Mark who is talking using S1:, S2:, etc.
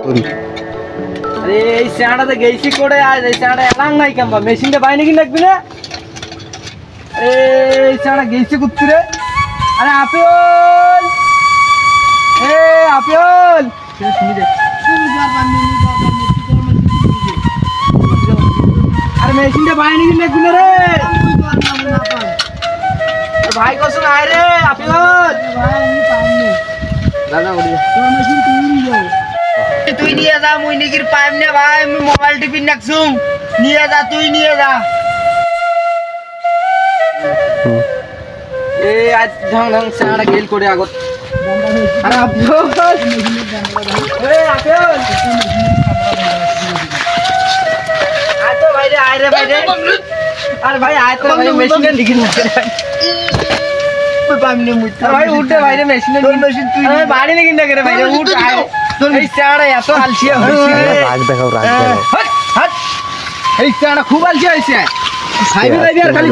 S1: আরে এই স্যাঁড়াতে গেইছি করে আজ এই স্যাঁড়া এলাং নাই কেমবা মেশিনটা বাইনে কি লাগবি না এই স্যাঁড়া গেইছি কুত্তুরে আরে আপিল এ আপিল শুনি দে আরে মেশিনটা বাইনে কি লাগবি না রে ভাই কসুন আয় রে আপিল ভাই আমি পাইনি দাদা বলি তোর মেশিন তুই নিয়ে যাও তুই নিয়ে যা মুই নিকির পাইম না ভাই আমি মোবাইল টিপি নাকছুম নিয়ে যা তুই নিয়ে যা এ আজ ঢং ঢং সারা গেল করে আগত আরে আপিল এ আপিল আয় তো ভাই রে আয় রে ভাই রে আরে ভাই আয় তো ভাই মেশিনে লিখি না পাইমনে মুই ভাই উঠে ভাই রে মেশিনে তোর মেশিন তুই বাড়ি লিখি না করে ভাই রে উঠ আয় এই চাড়া এত আলসিয়া হইছে রাগ দেখাও হট হট এই চাড়া খুব আলসিয়া হইছে খাইবি আর খালি